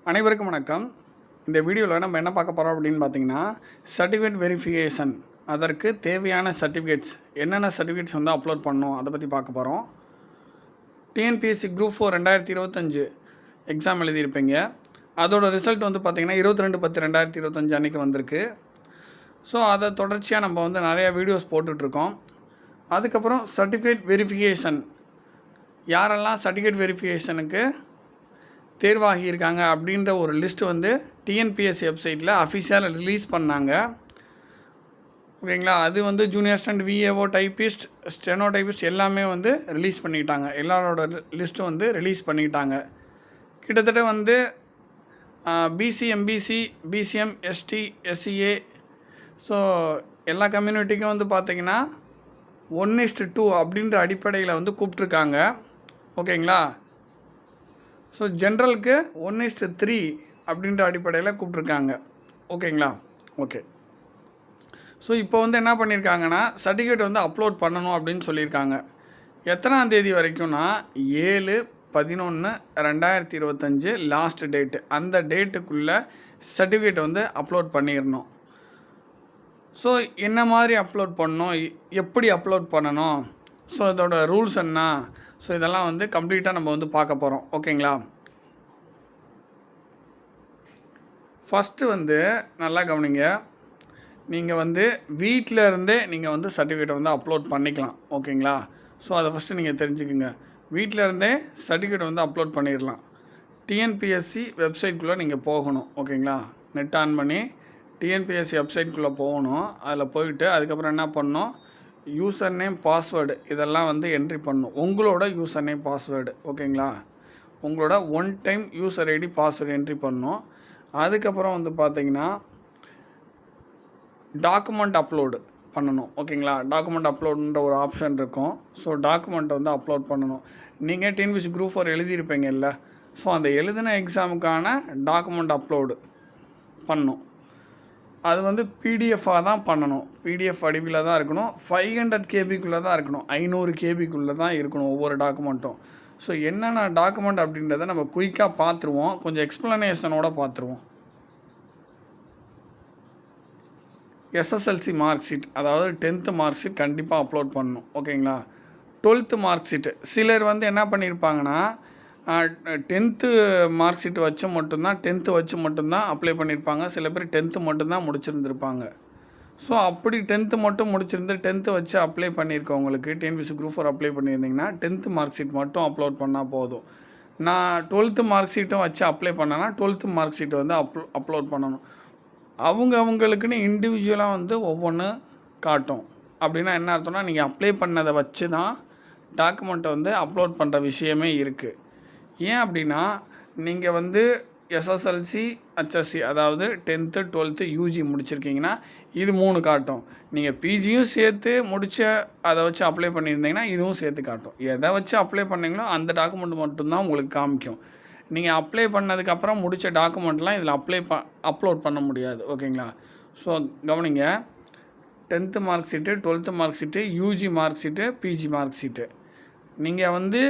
அனைவருக்கும் வணக்கம். இந்த வீடியோவில் நம்ம என்ன பார்க்க போகிறோம் அப்படின்னு பார்த்தீங்கன்னா, சர்டிஃபிகேட் வெரிஃபிகேஷன் அதற்கு தேவையான சர்டிஃபிகேட்ஸ் என்னென்ன சர்டிஃபிகேட்ஸ் வந்து அப்லோட் பண்ணணும் அதை பற்றி பார்க்க போகிறோம். டிஎன்பிஎஸ்சி குரூப் 4 2025 எக்ஸாம் எழுதியிருப்பீங்க. அதோட ரிசல்ட் வந்து பார்த்திங்கன்னா 22/10/2025 அன்றைக்கி வந்திருக்கு. ஸோ அதை தொடர்ச்சியாக நம்ம வந்து நிறையா வீடியோஸ் போட்டுட்ருக்கோம். அதுக்கப்புறம் சர்டிஃபிகேட் வெரிஃபிகேஷன் யாரெல்லாம் சர்டிஃபிகேட் வெரிஃபிகேஷனுக்கு தேர்வாகியிருக்காங்க அப்படின்ற ஒரு லிஸ்ட் வந்து டிஎன்பிஎஸ்சி வெப்சைட்டில் அஃபிஷியலாக ரிலீஸ் பண்ணாங்க. ஓகேங்களா? அது வந்து junior assistant, VAO, typist, steno typist எல்லாமே வந்து ரிலீஸ் பண்ணிட்டாங்க. எல்லாரோட லிஸ்ட்டும் வந்து ரிலீஸ் பண்ணிட்டாங்க. கிட்டத்தட்ட வந்து BC, MBC, BCM, ST, SCA, so எல்லா கம்யூனிட்டிக்கும் வந்து பார்த்திங்கன்னா 1:2 அப்படின்ற அடிப்படையில் வந்து கூப்பிட்ருக்காங்க. ஓகேங்களா? ஸோ ஜென்ரலுக்கு 1:3 அப்படின்ற அடிப்படையில் கூப்பிட்ருக்காங்க. ஓகேங்களா? ஓகே. ஸோ இப்போ வந்து என்ன பண்ணியிருக்காங்கன்னா, சர்டிஃபிகேட் வந்து அப்லோட் பண்ணணும் அப்படின்னு சொல்லியிருக்காங்க. எத்தனாம் தேதி வரைக்கும்னா 7/11/2025 லாஸ்ட் டேட்டு. அந்த டேட்டுக்குள்ளே சர்டிஃபிகேட் வந்து அப்லோட் பண்ணிடணும். ஸோ என்ன மாதிரி அப்லோட் பண்ணணும், எப்படி அப்லோட் பண்ணணும், ஸோ இதோட ரூல்ஸ் என்ன, ஸோ இதெல்லாம் வந்து கம்ப்ளீட்டாக நம்ம வந்து பார்க்க போகிறோம். ஓகேங்களா? ஃபஸ்ட்டு வந்து நல்லா கவனிங்க. நீங்கள் வந்து வீட்டில் இருந்தே நீங்கள் வந்து சர்டிஃபிகேட்டை வந்து அப்லோட் பண்ணிக்கலாம். ஓகேங்களா? ஸோ அதை ஃபஸ்ட்டு நீங்கள் தெரிஞ்சுக்குங்க. வீட்டில் இருந்தே சர்டிஃபிகேட் வந்து அப்லோட் பண்ணிடலாம். டிஎன்பிஎஸ்சி வெப்சைட்குள்ளே நீங்கள் போகணும். ஓகேங்களா? நெட் ஆன் பண்ணி டிஎன்பிஎஸ்சி வெப்சைட்குள்ளே போகணும். அதில் போயிட்டு அதுக்கப்புறம் என்ன பண்ணணும், யூசர் நேம், பாஸ்வேர்டு இதெல்லாம் வந்து என்ட்ரி பண்ணணும். உங்களோட யூசர் நேம், பாஸ்வேர்டு. ஓகேங்களா? உங்களோட 1 time user ID, password entry பண்ணணும். அதுக்கப்புறம் வந்து பார்த்திங்கன்னா டாக்குமெண்ட் அப்லோடு பண்ணணும். ஓகேங்களா? டாக்குமெண்ட் அப்லோடுன்ற ஒரு ஆப்ஷன் இருக்கும். ஸோ டாக்குமெண்ட்டை வந்து அப்லோட் பண்ணணும். நீங்கள் டிஎன்பிஎஸ்சி குரூப் 4 எழுதியிருப்பீங்க இல்லை? ஸோ அந்த எழுதின எக்ஸாமுக்கான டாக்குமெண்ட் அப்லோடு பண்ணணும். அது வந்து பிடிஎஃபாக தான் பண்ணணும். பிடிஎஃப் வடிவில் தான் இருக்கணும். 500 கேபிக்குள்ளே தான் இருக்கணும். 500 கேபிக்குள்ளே தான் இருக்கணும் ஒவ்வொரு டாக்குமெண்ட்டும். ஸோ என்னென்ன டாக்குமெண்ட் அப்படின்றத நம்ம குயிக்காக பார்த்துருவோம். கொஞ்சம் எக்ஸ்ப்ளனேஷனோடு பார்த்துருவோம். எஸ்எஸ்எல்சி மார்க் ஷீட், அதாவது 10th மார்க் ஷீட் கண்டிப்பாக அப்லோட் பண்ணணும். ஓகேங்களா? 12th மார்க் ஷீட்டு சிலர் வந்து என்ன பண்ணியிருப்பாங்கன்னா 10th மார்க் ஷீட் வச்சு மட்டும்தான் 10th வச்சு மட்டும்தான் அப்ளை பண்ணியிருப்பாங்க. சில பேர் 10th மட்டும்தான் முடிச்சிருந்துருப்பாங்க. ஸோ அப்படி 10th மட்டும் முடிச்சிருந்து 10th வச்சு அப்ளை பண்ணியிருக்கவங்களுக்கு டிஎன்பிஎஸ்சி குரூப் 4 அப்ளை பண்ணியிருந்தீங்கன்னா 10th மார்க் ஷீட் மட்டும் அப்லோட் பண்ணால் போதும். நான் 12th மார்க் ஷீட்டும் வச்சு அப்ளை பண்ணேன்னா 12th மார்க் ஷீட்டை வந்து அப்லோட் பண்ணணும். அவங்களுக்குன்னு இண்டிவிஜுவலாக வந்து ஒவ்வொன்று காட்டும். அப்படின்னா என்ன அர்த்தம்னா, நீங்கள் அப்ளை பண்ணதை வச்சு தான் டாக்குமெண்ட்டை வந்து அப்லோட் பண்ணுற விஷயமே இருக்குது. ஏன் அப்படின்னா, நீங்கள் வந்து எஸ்எஸ்எல்சி, ஹெச்எஸ்சி அதாவது 10th 12th யூஜி முடிச்சிருக்கீங்கன்னா இது 3 காட்டும். நீங்கள் பிஜியும் சேர்த்து முடித்த அதை வச்சு அப்ளை பண்ணியிருந்தீங்கன்னா இதுவும் சேர்த்து காட்டும். எதை வச்சு அப்ளை பண்ணிங்களோ அந்த டாக்குமெண்ட் மட்டும்தான் உங்களுக்கு காமிக்கும். நீங்கள் அப்ளை பண்ணதுக்கப்புறம் முடித்த டாக்குமெண்ட்லாம் இதில் அப்லோட் பண்ண முடியாது. ஓகேங்களா? ஸோ கவனிங்க. 10th mark sheet, 12th mark sheet, UG mark sheet, PG mark sheet நீங்கள் வந்து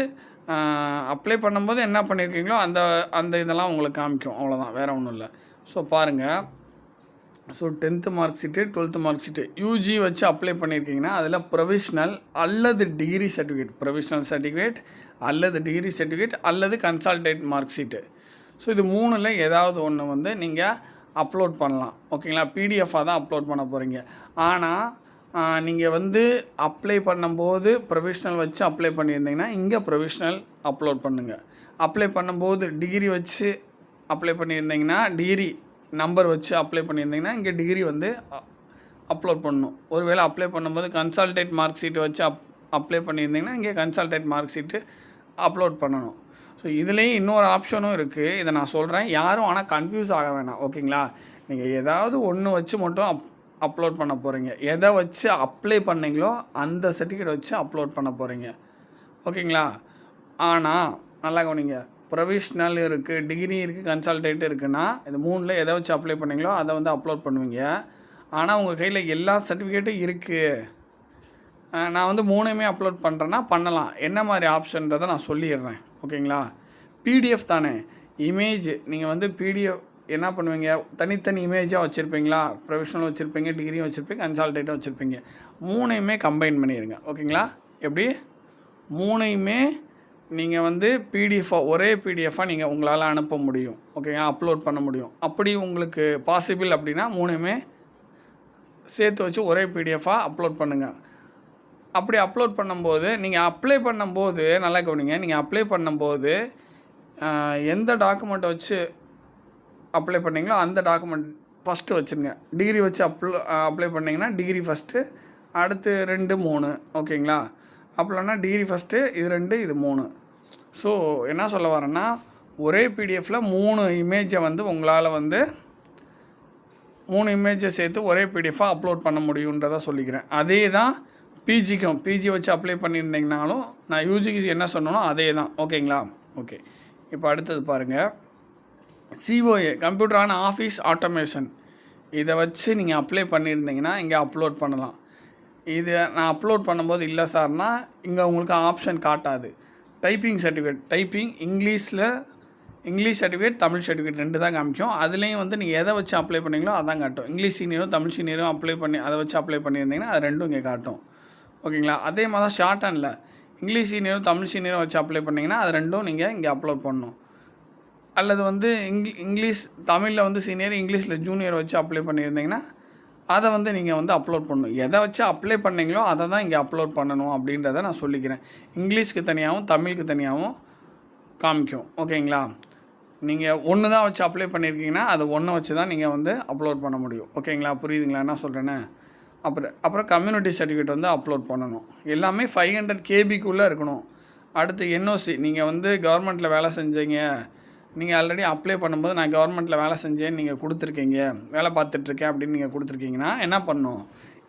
அப்ளை பண்ணும்போது என்ன பண்ணியிருக்கீங்களோ அந்த இதெல்லாம் உங்களுக்கு காமிக்கும். அவ்வளோதான், வேறு ஒன்றும் இல்லை. ஸோ பாருங்கள். So 10th mark sheet, 12th mark sheet UG வச்சு அப்ளை பண்ணியிருக்கீங்கன்னா அதில் ப்ரொவிஷ்னல் அல்லது டிகிரி சர்டிஃபிகேட், ப்ரொவிஷ்னல் சர்டிஃபிகேட் அல்லது டிகிரி சர்டிஃபிகேட் அல்லது கன்சால்டேட் மார்க் ஷீட்டு. ஸோ இது 3ல் ஏதாவது ஒன்று வந்து நீங்கள் அப்லோட் பண்ணலாம். ஓகேங்களா? பிடிஎஃபாக தான் அப்லோட் பண்ண போகிறீங்க. ஆனால் நீங்கள் வந்து அப்ளை பண்ணும்போது ப்ரொவிஷ்னல் வச்சு அப்ளை பண்ணியிருந்தீங்கன்னா இங்கே ப்ரொவிஷ்னல் அப்லோட் பண்ணுங்கள். அப்ளை பண்ணும்போது டிகிரி வச்சு அப்ளை பண்ணியிருந்தீங்கன்னா டிகிரி நம்பர் வச்சு அப்ளை பண்ணியிருந்தீங்கன்னா இங்கே டிகிரி வந்து அப்லோட் பண்ணணும். ஒருவேளை அப்ளை பண்ணும்போது கன்சால்டேட் மார்க் ஷீட்டு வச்சு அப்ளை பண்ணியிருந்தீங்கன்னா இங்கே கன்சால்டேட் மார்க் ஷீட்டு அப்லோட் பண்ணணும். ஸோ இதுலேயும் இன்னொரு ஆப்ஷனும் இருக்குது. இதை நான் சொல்கிறேன். யாரும் ஆனால் கன்ஃபியூஸ் ஆக வேணாம். ஓகேங்களா? நீங்கள் ஏதாவது ஒன்று வச்சு மட்டும் அப்லோட் பண்ண போகிறீங்க. எதை வச்சு அப்ளை பண்ணிங்களோ அந்த சர்டிஃபிகேட் வச்சு அப்லோட் பண்ண போகிறீங்க. ஓகேங்களா? ஆனால் நல்லா கவனிங்க. ப்ரொவிஷ்னல் இருக்குது, டிகிரி இருக்குது, கன்சால்டேட் இருக்குன்னா இது 3ல் எதை வச்சு அப்ளை பண்ணிங்களோ அதை வந்து அப்லோட் பண்ணுவீங்க. ஆனால் உங்கள் கையில் எல்லா சர்டிஃபிகேட்டும் இருக்குது. நான் வந்து 3மே அப்லோட் பண்ணுறேன்னா பண்ணலாம். என்ன மாதிரி ஆப்ஷன்றதை நான் சொல்லிடுறேன். ஓகேங்களா? பிடிஎஃப் தானே. இமேஜ் நீங்கள் வந்து பிடிஎஃப் என்ன பண்ணுவீங்க, தனித்தனி இமேஜாக வச்சுருப்பீங்களா, ப்ரொஃபஷனல் வச்சுருப்பீங்க, டிகிரியும் வச்சுருப்பீங்க, கன்சால்டேட்டும் வச்சுருப்பீங்க. 3யுமே கம்பைன் பண்ணிடுங்க. ஓகேங்களா? எப்படி 3யுமே நீங்கள் வந்து பிடிஎஃபாக ஒரே பிடிஎஃபாக நீங்கள் உங்களால் அனுப்ப முடியும். ஓகேங்களா? அப்லோட் பண்ண முடியும். அப்படி உங்களுக்கு பாசிபிள் அப்படின்னா 3யுமே சேர்த்து வச்சு ஒரே பிடிஎஃபாக அப்லோட் பண்ணுங்கள். அப்படி அப்லோட் பண்ணும்போது நீங்கள் அப்ளை பண்ணும்போது நல்லா கவனிங்க, நீங்கள் அப்ளை பண்ணும்போது எந்த டாக்குமெண்ட்டை வச்சு அப்ளை பண்ணிங்களோ அந்த டாக்குமெண்ட் ஃபஸ்ட்டு வச்சுருங்க. டிகிரி வச்சு அப்ளை பண்ணிங்கன்னா டிகிரி ஃபஸ்ட்டு, அடுத்து 2 3. ஓகேங்களா? அப்படின்னா டிகிரி ஃபஸ்ட்டு, இது 2 இது 3. ஸோ என்ன சொல்ல வரேன்னா, ஒரே பிடிஎஃப்பில் 3 இமேஜை வந்து உங்களால் வந்து 3 இமேஜை சேர்த்து ஒரே பிடிஎஃபாக அப்லோட் பண்ண முடியுன்றதை சொல்லிக்கிறேன். அதே தான் பிஜிக்கும். பிஜி வச்சு அப்ளை பண்ணியிருந்தீங்கனாலும் நான் யூஜிக்கு என்ன சொன்னனோ அதே தான். ஓகேங்களா? ஓகே. இப்போ அடுத்தது பாருங்கள், COA computer on office automation. இதை வச்சு நீங்கள் அப்ளை பண்ணியிருந்தீங்கன்னா இங்கே அப்லோட் பண்ணலாம். இது நான் அப்லோட் பண்ணும்போது இல்லை சார்னா இங்கே உங்களுக்கு ஆப்ஷன் காட்டாது. Typing certificate, typing English certificate, Tamil certificate 2 தான் காமிக்கும். அதுலேயும் வந்து நீங்கள் எதை வச்சு அப்ளை பண்ணீங்களோ அதான் காட்டும். இங்கிலீஷ் சீனியரும் தமிழ் சீனியரும் அப்ளை பண்ணி அதை வச்சு அப்ளை பண்ணியிருந்தீங்கன்னா அது 2ம் இங்கே காட்டும். ஓகேங்களா? அதே மாதிரி தான் ஷார்ட் ஹேண்டில் இங்கிலீஷ் சீனியரும் தமிழ் சீனியரும் வச்சு அப்ளை பண்ணிங்கன்னா அது 2ம் நீங்கள் இங்கே அப்லோட் பண்ணணும். அல்லது வந்து இங்கிலீஷ் தமிழில் வந்து சீனியர், இங்கிலீஷில் ஜூனியர் வச்சு அப்ளை பண்ணியிருந்தீங்கன்னா அதை வந்து நீங்கள் வந்து அப்லோட் பண்ணணும். எதை வச்சு அப்ளை பண்ணீங்களோ அதை தான் இங்கே அப்லோட் பண்ணணும் அப்படின்றத நான் சொல்லிக்கிறேன். இங்கிலீஷ்க்கு தனியாகவும் தமிழுக்கு தனியாகவும் காமிக்கும். ஓகேங்களா? நீங்கள் ஒன்று தான் வச்சு அப்ளை பண்ணியிருக்கீங்கன்னா அது ஒன்றை வச்சு தான் நீங்கள் வந்து அப்லோட் பண்ண முடியும். ஓகேங்களா? புரியுதுங்களா என்ன சொல்கிறேன்னு? அப்புறம் கம்யூனிட்டி சர்டிஃபிகேட் வந்து அப்லோட் பண்ணணும். எல்லாமே 500 KBக்குள்ளே இருக்கணும். அடுத்து என்ஓசி, நீங்கள் வந்து கவர்மெண்ட்டில் வேலை செஞ்சீங்க, நீங்கள் ஆல்ரெடி அப்ளை பண்ணும்போது நான் கவர்மெண்ட்டில் வேலை செஞ்சேன்னு நீங்கள் கொடுத்துருக்கீங்க, வேலை பார்த்துட்ருக்கேன் அப்படின்னு நீங்கள் கொடுத்துருக்கீங்கன்னா என்ன பண்ணணும்,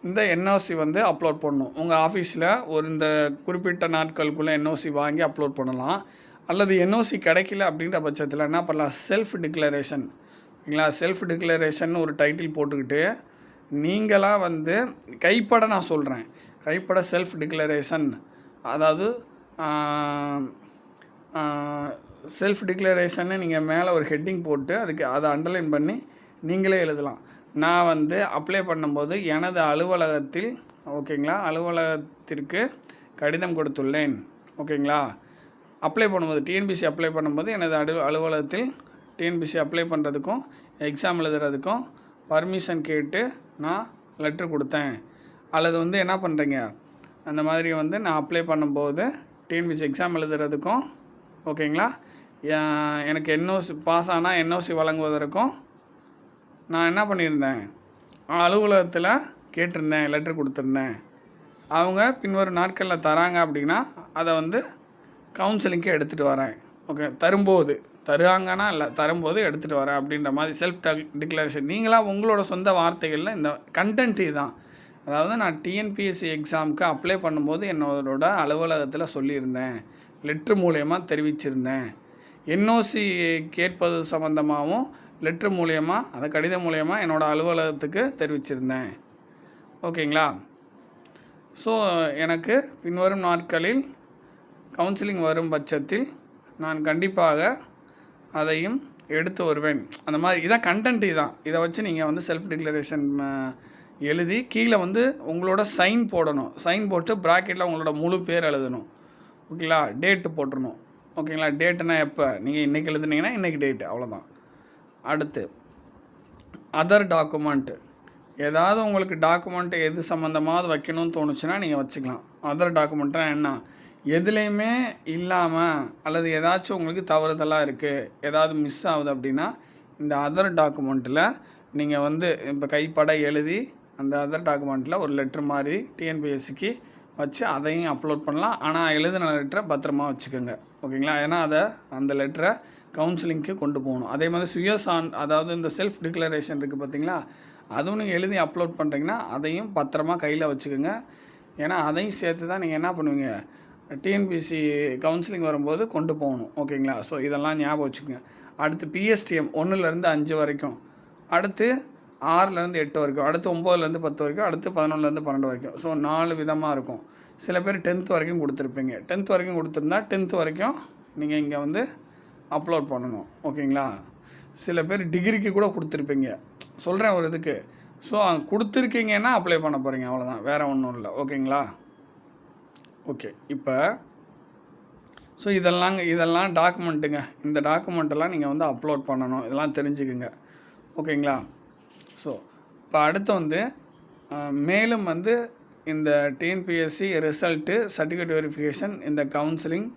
இந்த என்ஓசி வந்து அப்லோட் பண்ணணும். உங்கள் ஆஃபீஸில் இந்த குறிப்பிட்ட நாட்களுக்குள்ளே என்ஓசி வாங்கி அப்லோட் பண்ணலாம். அல்லது என்ஓசி கிடைக்கல அப்படின்ற பட்சத்தில் என்ன பண்ணலாம், செல்ஃப் டிக்ளரேஷன். ஓகேங்களா? செல்ஃப் டிக்ளரேஷன் ஒரு டைட்டில் போட்டுக்கிட்டு நீங்களாக வந்து கைப்பட நான் சொல்கிறேன், கைப்பட செல்ஃப் டிக்ளரேஷன், அதாவது செல்ஃப் டிக்ளரேஷன்னு நீங்கள் மேலே ஒரு ஹெட்டிங் போட்டு அதை அண்டர்லைன் பண்ணி நீங்களே எழுதலாம். நான் வந்து அப்ளை பண்ணும்போது எனது அலுவலகத்தில், ஓகேங்களா, அலுவலகத்திற்கு கடிதம் கொடுத்துள்ளேன். ஓகேங்களா? அப்ளை பண்ணும்போது டிஎன்பிசி அப்ளை பண்ணும்போது எனது அலுவலகத்தில் டிஎன்பிசி அப்ளை பண்ணுறதுக்கும் எக்ஸாம் எழுதுறதுக்கும் பர்மிஷன் கேட்டு நான் லெட்ரு கொடுத்தேன். அல்லது வந்து என்ன பண்ணுறீங்க, அந்த மாதிரி வந்து நான் அப்ளை பண்ணும்போது டிஎன்பிசி எக்ஸாம் எழுதுறதுக்கும், ஓகேங்களா, எனக்கு என்ஓசி பாஸ் ஆனால் என்ஓசி வழங்குவதற்கும் நான் என்ன பண்ணியிருந்தேன், அலுவலகத்தில் கேட்டிருந்தேன், லெட்ரு கொடுத்துருந்தேன். அவங்க பின்வரும் நாட்களில் தராங்க அப்படின்னா அதை வந்து கவுன்சிலிங்க்கு எடுத்துகிட்டு வரேன். ஓகே, தருவாங்கன்னா இல்லை, தரும்போது எடுத்துகிட்டு வரேன் அப்படின்ற மாதிரி செல்ஃப் டிக்ளரேஷன். நீங்களாக உங்களோட சொந்த வார்த்தைகளில் இந்த கண்டென்ட் இதுதான். அதாவது நான் டிஎன்பிஎஸ்சி எக்ஸாமுக்கு அப்ளை பண்ணும்போது என்னோட அலுவலகத்தில் சொல்லியிருந்தேன், லெட்ரு மூலயமா தெரிவிச்சிருந்தேன், என்ஓசி கேட்பது சம்மந்தமாகவும் லெட்ரு மூலயமா, அதை கடிதம் மூலயமா என்னோடய அலுவலகத்துக்கு தெரிவிச்சிருந்தேன். ஓகேங்களா? ஸோ எனக்கு பின்வரும் நாட்களில் கவுன்சிலிங் வரும் பட்சத்தில் நான் கண்டிப்பாக அதையும் எடுத்து வருவேன். அந்த மாதிரி இதான் கண்டென்ட். இதான் இதை வச்சு நீங்கள் வந்து செல்ஃப் டிக்ளரேஷன் எழுதி கீழே வந்து உங்களோட சைன் போடணும். சைன் போட்டு ப்ராக்கெட்டில் உங்களோட முழு பேர் எழுதணும். ஓகேங்களா? டேட்டு போட்டுடணும். ஓகேங்களா? டேட்டுனா எப்போ, நீங்கள் இன்றைக்கி எழுதுனீங்கன்னா இன்றைக்கி டேட்டு, அவ்வளோதான். அடுத்து அதர் டாக்குமெண்ட்டு. ஏதாவது உங்களுக்கு டாக்குமெண்ட்டு எது சம்மந்தமாவது வைக்கணும்னு தோணுச்சுன்னா நீங்கள் வச்சுக்கலாம். அதர் டாக்குமெண்ட்னா என்ன, எதுலேயுமே இல்லாமல் அல்லது ஏதாச்சும் உங்களுக்கு தவறுதலாக இருக்குது, ஏதாவது மிஸ் ஆகுது அப்படின்னா இந்த அதர் டாக்குமெண்ட்டில் நீங்கள் வந்து இப்போ கைப்பட எழுதி அந்த அதர் டாக்குமெண்ட்டில் ஒரு லெட்ரு மாதிரி டிஎன்பிஎஸ்சிக்கு வச்சு அதையும் அப்லோட் பண்ணலாம். ஆனால் எழுதின லெட்டரை பத்திரமா வச்சுக்கோங்க. ஓகேங்களா? ஏன்னா அந்த லெட்டரை கவுன்சிலிங்க்கு கொண்டு போகணும். அதே மாதிரி அதாவது இந்த செல்ஃப் டிக்ளரேஷன் இருக்குது பார்த்தீங்களா, அதுவும் நீங்கள் எழுதி அப்லோட் பண்ணுறீங்கன்னா அதையும் பத்திரமா கையில் வச்சுக்கோங்க. ஏன்னா அதையும் சேர்த்து தான் நீங்கள் என்ன பண்ணுவீங்க, டிஎன்பிசி கவுன்சிலிங் வரும்போது கொண்டு போகணும். ஓகேங்களா? ஸோ இதெல்லாம் ஞாபகம் வச்சுக்கோங்க. அடுத்து பிஎஸ்டிஎம் 1லேருந்து 5 வரைக்கும், அடுத்து 6லேருந்து 8 வரைக்கும், அடுத்து 9லேருந்து 10 வரைக்கும், அடுத்து 11லேருந்து 12 வரைக்கும். ஸோ 4 விதமாக இருக்கும். சில பேர் 10th வரைக்கும் கொடுத்துருப்பீங்க. 10th வரைக்கும் கொடுத்துருந்தா 10th வரைக்கும் நீங்கள் இங்கே வந்து அப்லோட் பண்ணணும். ஓகேங்களா? சில பேர் டிகிரிக்கு கூட கொடுத்துருப்பீங்க, சொல்கிறேன் ஒரு இதுக்கு. ஸோ கொடுத்துருக்கீங்கன்னா அப்ளை பண்ண போகிறீங்க, அவ்வளோதான், வேறு ஒன்றும் இல்லை. ஓகேங்களா? ஓகே. இப்போ ஸோ இதெல்லாம் டாக்குமெண்ட்டுங்க. இந்த டாக்குமெண்ட்டெல்லாம் நீங்கள் வந்து அப்லோட் பண்ணணும். இதெல்லாம் தெரிஞ்சுக்குங்க. ஓகேங்களா? ஸோ இப்போ அடுத்து வந்து மேலும் வந்து இந்த டிஎன்பிஎஸ்சி ரிசல்ட்டு, சர்டிஃபிகேட் வெரிஃபிகேஷன், இந்த கவுன்சிலிங்,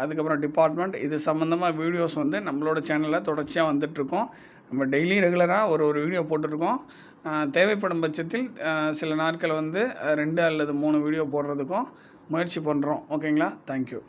அதுக்கப்புறம் டிபார்ட்மெண்ட், இது சம்மந்தமாக வீடியோஸ் வந்து நம்மளோட சேனலில் தொடர்ச்சியாக வந்துட்டுருக்கோம். நம்ம டெய்லி ரெகுலராக ஒரு வீடியோ போட்டுட்ருக்கோம். தேவைப்படும் பட்சத்தில் சில நாட்கள் வந்து 2 அல்லது 3 வீடியோ போடுறதுக்கும் முயற்சி பண்ணுறோம். ஓகேங்களா? தேங்க்யூ.